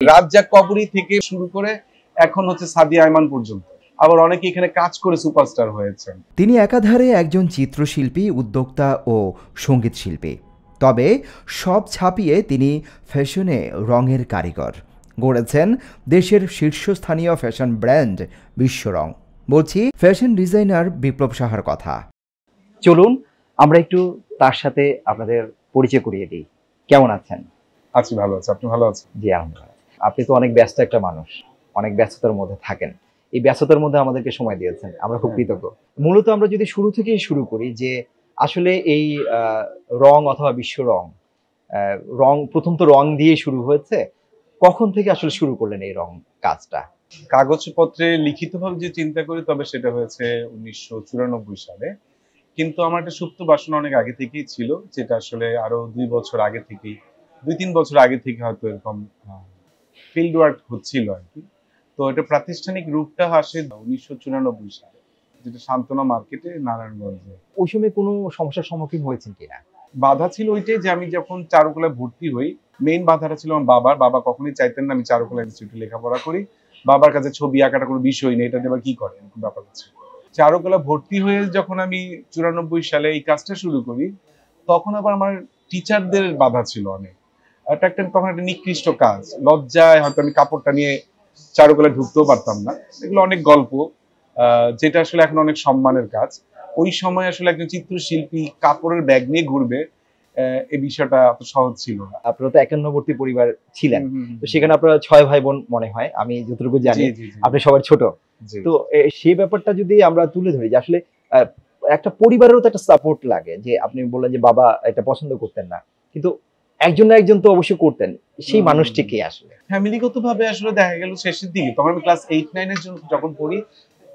রাজ্জাক কবরী থেকে শুরু করে এখন হচ্ছে সাদিয়া আয়মান পর্যন্ত, আবার অনেকে এখানে কাজ করে সুপারস্টার হয়েছেন। তিনি একাধারে একজন চিত্রশিল্পী, উদ্যোক্তা ও সঙ্গীত শিল্পী। তবে সব ছাপিয়ে তিনি ফ্যাশনে রঙের কারিগর। গড়েছেন দেশের শীর্ষস্থানীয় ফ্যাশন ব্র্যান্ড বিশ্বরং। বলছি ফ্যাশন ডিজাইনার বিপ্লব সাহার কথা। চলুন আমরা একটু তার সাথে আপনাদের পরিচয় করিয়ে দিই। কেমন আছেন? আছি, ভালো আছে। আপনি ভালো আছেন? জি আলহামদুলিল্লাহ। আপনি তো অনেক ব্যস্ত একটা মানুষ, অনেক ব্যস্ততার মধ্যে থাকেন। এই ব্যস্ততার মধ্যে আমাদেরকে সময় দিয়েছেন, আমরা খুব কৃতজ্ঞ। মূলত আমরা যদি শুরু থেকেই শুরু করি যে আসলে এই রং অথবা বিশ্ব রং, রং প্রথম তো রং দিয়ে শুরু হয়েছে, কখন থেকে আসলে শুরু করলেন এই রং কাজটা? কাগজপত্রে লিখিতভাবে যে চিন্তা করি তবে সেটা হয়েছে 1994 সালে, কিন্তু আমার একটা সুপ্ত বাসনা অনেক আগে থেকেই ছিল, যেটা আসলে আরো 2 বছর আগে থেকেই, 2-3 বছর আগে থেকে হয়তো এরকম ফিল্ড ওয়ার্ক হচ্ছিল আর কি। তো এটা প্রাতিষ্ঠানিক রূপটা আসে 1994 সালে, যেটা সান্ত্বনা মার্কেটে, নারায়ণগঞ্জে। ওই সময় কোনো সমস্যার সম্মুখীন হয়েছেন কিনা? বাধা ছিল ওইটাই যে আমি যখন চারুকলায় ভর্তি হই, মেইন বাধাটা ছিল আমার বাবা কখনোই চাইতেন না আমি চারুকলা ইনস্টিটিউটে লেখাপড়া করি। বাবার কাছে ছবি আঁকাটা কোনো বিষয় নেই, এটা দেবা কি করে, এরকম ব্যাপার আছে। চারুকলা ভর্তি হয়ে যখন আমি 94 সালে এই কাজটা শুরু করি, তখন আবার আমার টিচারদের বাধা ছিল অনেক। এটা একটা তখন একটা নিকৃষ্ট কাজ, লজ্জায় হয়তো আমি কাপড়টা নিয়ে চারুকলায় ঢুকতেও পারতাম না। এগুলো অনেক গল্প, যেটা আসলে এখন অনেক সম্মানের কাজ। ওই সময় আসলে একজন চিত্রশিল্পী কাপড়ের ব্যাগ নিয়ে ঘুরবে, এই বিষয়টা এত সহজ ছিল না। আপনারা তো একান্নবর্তী পরিবার ছিলেন, তো সেখানে আপনারা 6 ভাই বোন মনে হয়, আমি যতটুকু জানি। আপনি সবার ছোট। তো সেই ব্যাপারটা যদি আমরা তুলে ধরি যে আসলে একটা পরিবারেরও তো একটা সাপোর্ট লাগে, যে আপনি বললেন যে বাবা এটা পছন্দ করতেন না, কিন্তু একজন না একজন তো অবশ্যই করতেন। সেই মানুষটি কে আসলে? ফ্যামিলিগতভাবে আসলে দেখা গেল শেষের দিকে, তখন আমি ক্লাস 8-9 এর যখন পড়ি,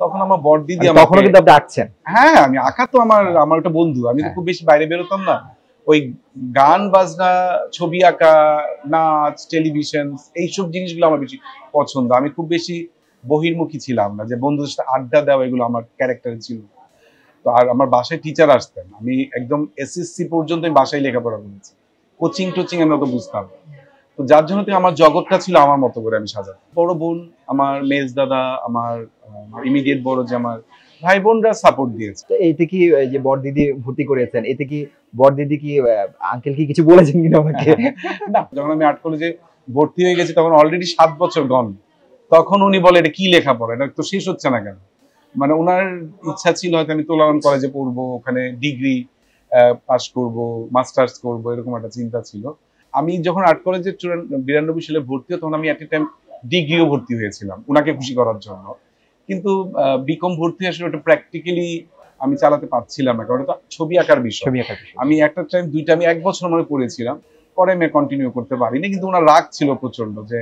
তখন আমার বড় দিদি আমাকে, তখনও কিন্তু আপনি আঁকছেন? হ্যাঁ, আমি আঁকা তো আমার একটা বন্ধু। আমি তো খুব বেশি বাইরে বেরোতাম না। ওই গান বাজনা, ছবি আঁকা, নাচ, টেলিভিশন, এইসব জিনিসগুলো আমার বেশি পছন্দ। আমি খুব বেশি বহির্মুখী ছিলাম না, যে বন্ধুদের সাথে আড্ডা দেওয়া, এগুলো আমার ক্যারেক্টারে ছিল। তো আর আমার বাসায় টিচার আসতেন, আমি একদম এসএসসি পর্যন্ত আমি বাসায় লেখাপড়া করেছি। কোচিং টোচিং আমি অত বুঝতাম না। তো যার জন্য আমার জগৎটা ছিল আমার মতো করে আমি সাজাতাম। বড় বোন, আমার মেজ দাদা, আমার ইমিডিয়েট বড় যে আমার ভাই বোনরা সাপোর্ট দিয়েছে। তো এইতে কি যে বড় দিদি ভর্তি করেছেন, এতে কি বড় দিদি কি আঙ্কেল কি কিছু বলেছেন কিনা আমাকে? না, যখন আমি আর্ট কলেজে ভর্তি হয়ে গেছি তখন অলরেডি 7 বছর গন। তখন উনি বলে এটা কি লেখাপড়া, এটা তো শেষ হচ্ছে না কেন। মানে ওনার ইচ্ছা ছিল হয়তো আমি তোলারাম কলেজে পড়বো, ওখানে ডিগ্রি পাস করব, মাস্টার্স করব, এরকম একটা চিন্তা ছিল। আমি যখন আর্ট কলেজে 92 সালে ভর্তি হই, তখন আমি একটা টাইম ডিগ্রিও ভর্তি হয়েছিলাম ওনাকে খুশি করার জন্য। কিন্তু বিকম ভর্তি আসলে ওটা প্র্যাকটিক্যালি আমি চালাতে পারছিলাম না, কারণ এটা ছবি আঁকার বিষয়। আমি একটা টাইম দুইটা, আমি 1 বছর মনে পড়েছিলাম, পরে আমি কন্টিনিউ করতে পারিনি। কিন্তু ওনার রাগ ছিল প্রচন্ড যে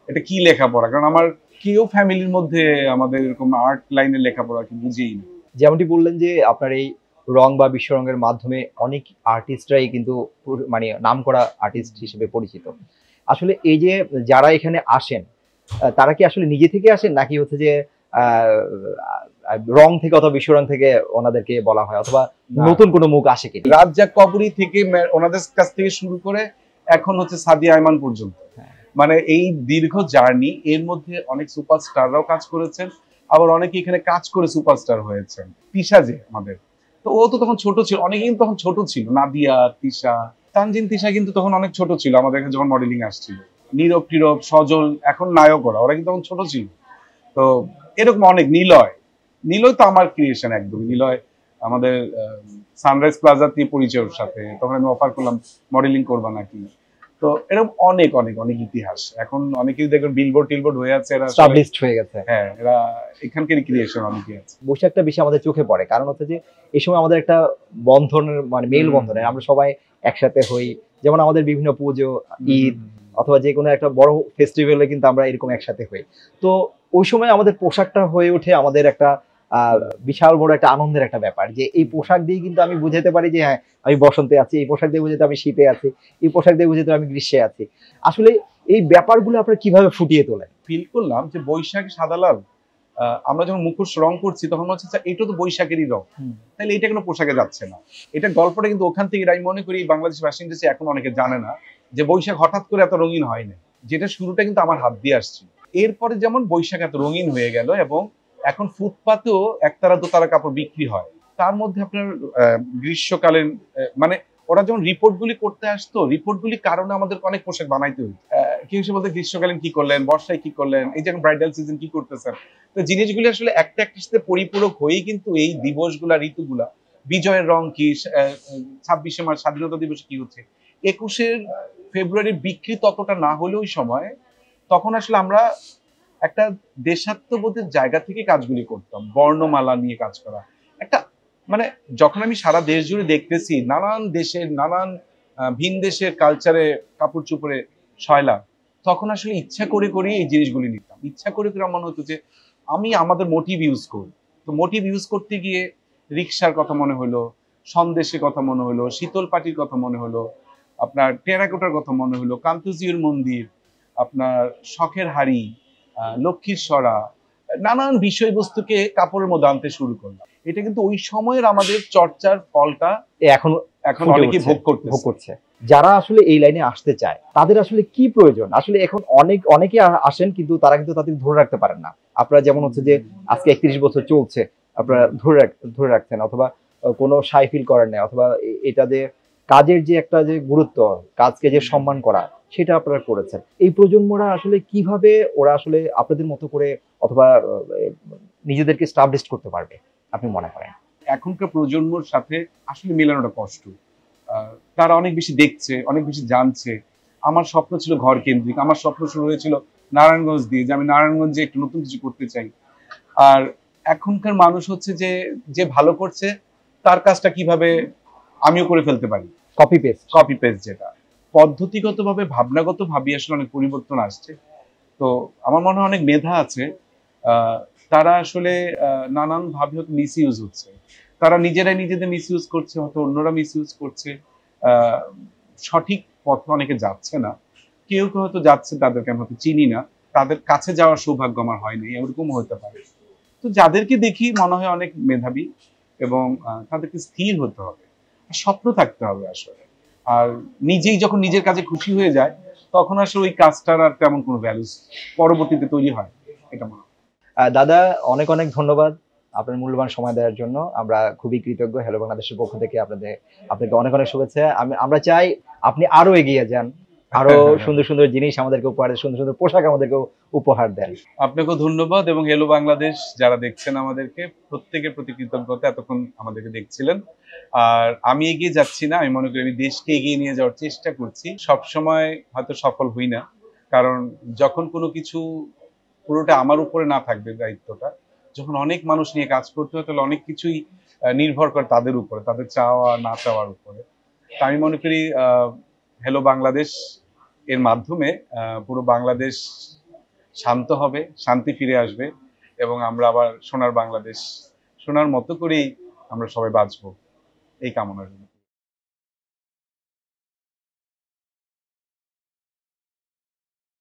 এটা কি লেখাপড়া, কারণ আমার কেউ ফ্যামিলির মধ্যে আমাদের এরকম আর্ট লাইনের লেখাপড়া কি বুঝেই না। যেমনটি বললেন যে আপনার এই রং বা বিশ্ব রঙের মাধ্যমে অনেক আর্টিস্টরাই কিন্তু মানে নামকরা আর্টিস্ট হিসেবে পরিচিত। আসলে এই যে যারা এখানে আসেন, তারা কি আসলে নিজে থেকে আসেন, নাকি হচ্ছে যে রং থেকে অথবা বিশ্ব রং থেকে ওনাদেরকে বলা হয়, অথবা নতুন কোনো মুখ আসে কি? রাজ্জাক কবরী থেকে ওনাদের কাছ থেকে শুরু করে এখন হচ্ছে সাদিয়া আয়মান পর্যন্ত, মানে এই দীর্ঘ জার্নি, এর মধ্যে অনেক সুপারস্টাররাও কাজ করেছেন, আবার অনেকে এখানে কাজ করে সুপারস্টার হয়েছেন। তিশা যে আমাদের, তো ও তো তখন ছোট ছিল, অনেকে কিন্তু তখন ছোট ছিল। নাদিয়া, তিশা, তানজিন তিশা কিন্তু তখন অনেক ছোট ছিল আমাদের এখানে যখন মডেলিং আসছিল। নীরব টিরব, সজল, এখন নায়ক ওরা কিন্তু তখন ছোট ছিল। তো এরকম অনেক, নিলয় তো আমার ক্রিয়েশন একদম। নিলয় আমাদের সানরাইজ প্লাজা দিয়ে পরিচয় ওর সাথে, তখন আমি অফার করলাম মডেলিং করবা নাকি। তো এরকম অনেক অনেক অনেক ইতিহাস। এখন অনেকেই দেখবেন বিলবোর্ড টিলবোর্ড হয়ে আছে, এরা এস্টাবলিশড হয়ে গেছে। হ্যাঁ, এরা এখানকারই ক্রিয়েশন অনেকেই আছে। বৈশাখটা বেশি আমাদের চোখে পড়ে, কারণ হচ্ছে যে এই সময় আমাদের একটা বন্ধনের, মানে মেল বন্ধনের, আমরা সবাই একসাথে হই। যেমন আমাদের বিভিন্ন পুজো, ঈদ অথবা যে কোনো একটা বড় ফেস্টিভ্যালে কিন্তু আমরা এরকম একসাথে হই। তো ওই সময় আমাদের পোশাকটা হয়ে ওঠে আমাদের একটা বিশাল বড় একটা আনন্দের একটা ব্যাপার, যে এই পোশাক দিয়ে কিন্তু আমি বুঝাতে পারি যে হ্যাঁ আমি বসন্তে আছি, এই পোশাক দিয়ে বুঝাতে আমি শীতে আছি, এই পোশাক দিয়ে বুঝাতে আমি গ্রীষ্মে আছি। আসলে এই ব্যাপারগুলো আপনারা কিভাবে ফুটিয়ে তোলেন? ফিল করলাম যে বৈশাখী সাদা লাল, আমরা যখন মুখোশ রং করছি তখন হচ্ছে এটা তো বৈশাখেরই রং, তাহলে এটা কোনো পোশাকে যাচ্ছে না। এটা গল্পটা কিন্তু ওখান থেকে, আমি মনে করি বাংলাদেশ ফ্যাশন ইন্ডাস্ট্রি এখন অনেকে জানে না যে বৈশাখ হঠাৎ করে এত রঙিন হয় না। যেটা শুরুটা কিন্তু আমার হাত দিয়ে আসছে। এরপরে যেমন বৈশাখ এত রঙিন হয়ে গেল এবং এখন ফুটপাতেও একতারা দোতারা কাপড় বিক্রি হয়। তার মধ্যে আপনার গ্রীষ্মকালীন মানে ওরা যখন রিপোর্টগুলি করতে আসতো, রিপোর্টগুলি কারণে আমাদেরকে অনেক পোশাক বানাইতে হইতো। কেউ এসে বলতে গ্রীষ্মকালীন কি করলেন, বর্ষায় কি করলেন, এই যে ব্রাইডাল সিজন কি করতেছেন। তো জিনিসগুলি আসলে একটা একটার সাথে পরিপূরক হয়েই কিন্তু এই দিবসগুলা, ঋতুগুলা, বিজয়ের রং কি, 26শে মার্চ স্বাধীনতা দিবসে কি হচ্ছে, 21শে ফেব্রুয়ারির বিক্রি ততটা না হলেও ওই সময়, তখন আসলে আমরা একটা দেশাত্মবোধের জায়গা থেকে কাজগুলি করতাম। বর্ণমালা নিয়ে কাজ করা একটা, মানে যখন আমি সারা দেশ জুড়ে দেখতেছি নানান দেশের নানান ভিন দেশের কালচারে কাপড় চোপড়ে শয়লা, তখন আসলে ইচ্ছা করে করে এই জিনিসগুলি নিতাম। ইচ্ছা করে করে মনে হতো যে আমি আমাদের মোটিভ ইউজ করি। তো মোটিভ ইউজ করতে গিয়ে রিক্সার কথা মনে হলো, সন্দেশের কথা মনে হলো, শীতল পাটির কথা মনে হলো, আপনার টেরাকোটার কথা মনে হলো, কান্তজিউর মন্দির, আপনার শখের হাড়ি, লক্ষ্মীর সরা, নানান বিষয়বস্তুকে কাপড়ের মধ্যে আনতে শুরু করলাম। এটা কিন্তু ওই সময়ের আমাদের চর্চার ফলটা এখন এখন অনেকে ভোগ করছে। যারা আসলে এই লাইনে আসতে চায় তাদের আসলে কি প্রয়োজন? আসলে এখন অনেকে আসেন কিন্তু তারা কিন্তু তাদের ধরে রাখতে পারেন না। আপনারা যেমন হচ্ছে যে আজকে 31 বছর চলছে, আপনারা ধরে রাখছেন, অথবা কোনো সাই ফিল করেন না, অথবা এটা যে কাজের যে একটা যে গুরুত্ব, কাজকে যে সম্মান করা, সেটা আপনারা করেছেন। এই প্রজন্মরা আসলে কিভাবে ওরা আসলে আপনাদের মতো করে অথবা নিজেদেরকে স্টাবলিশ করতে পারবে আপনি মনে করেন? এখনকার প্রজন্মর সাথে আসলে মেলানোটা কষ্ট। তারা অনেক বেশি দেখছে, অনেক বেশি জানছে। আমার স্বপ্ন ছিল ঘর কেন্দ্রিক, আমার স্বপ্ন শুরু হয়েছিল নারায়ণগঞ্জ দিয়ে, যে আমি নারায়ণগঞ্জে একটু নতুন কিছু করতে চাই। আর এখনকার মানুষ হচ্ছে যে যে ভালো করছে তার কাজটা কিভাবে আমিও করে ফেলতে পারি, কপি পেস্ট। যেটা পদ্ধতিগতভাবে ভাবনাগতভাবে আসলে অনেক পরিবর্তন আসছে। তো আমার মনে হয় অনেক মেধা আছে, তারা আসলে নানান ভাবে হয়তো মিস ইউজ হচ্ছে। তারা নিজেরাই নিজেদের মিস ইউজ করছে, হয়তো অন্যরা মিস ইউজ করছে। সঠিক পথে অনেকে যাচ্ছে না, কেউ কেউ হয়তো যাচ্ছে, তাদেরকে আমি হয়তো চিনি না, তাদের কাছে যাওয়ার সৌভাগ্য আমার হয়নি, এরকম হতে পারে। তো যাদেরকে দেখি মনে হয় অনেক মেধাবী, এবং তাদেরকে স্থির হতে হবে, স্বপ্ন থাকতে হবে আসলে। আর নিজেই যখন নিজের কাজে খুশি হয়ে যায়, তখন আসলে ওই কাজটার আর তেমন কোনো ভ্যালুস পরবর্তীতে তৈরি হয়, এটা মনে হয়। দাদা, অনেক অনেক ধন্যবাদ আপনার মূল্যবান সময় দেওয়ার জন্য। আমরা খুবই কৃতজ্ঞ হ্যালো বাংলাদেশের পক্ষ থেকে। আপনাকে অনেক অনেক শুভেচ্ছা। আমরা চাই আপনি আরো এগিয়ে যান, আরো সুন্দর সুন্দর জিনিস আমাদেরকে উপহার দেন, সুন্দর সুন্দর পোশাক আমাদেরকে উপহার দেন। আপনাকেও ধন্যবাদ, এবং হ্যালো বাংলাদেশ যারা দেখছেন আমাদেরকে, প্রত্যেকের প্রতি কৃতজ্ঞতা, এতক্ষণ আমাদেরকে দেখছিলেন। আর আমি এগিয়ে যাচ্ছি না, আমি মনে করি আমি দেশকে এগিয়ে নিয়ে যাওয়ার চেষ্টা করছি। সবসময় হয়তো সফল হই না, কারণ যখন কোনো কিছু পুরোটা আমার উপরে না থাকবে দায়িত্বটা, যখন অনেক মানুষ নিয়ে কাজ করতে হয়, তাহলে অনেক কিছুই নির্ভর করে তাদের উপরে, তাদের চাওয়া না চাওয়ার উপরে। তা আমি মনে করি হ্যালো বাংলাদেশ এর মাধ্যমে পুরো বাংলাদেশ শান্ত হবে, শান্তি ফিরে আসবে, এবং আমরা আবার সোনার বাংলাদেশ, সোনার মতো করেই আমরা সবাই বাঁচবো, এই কামনার জন্য।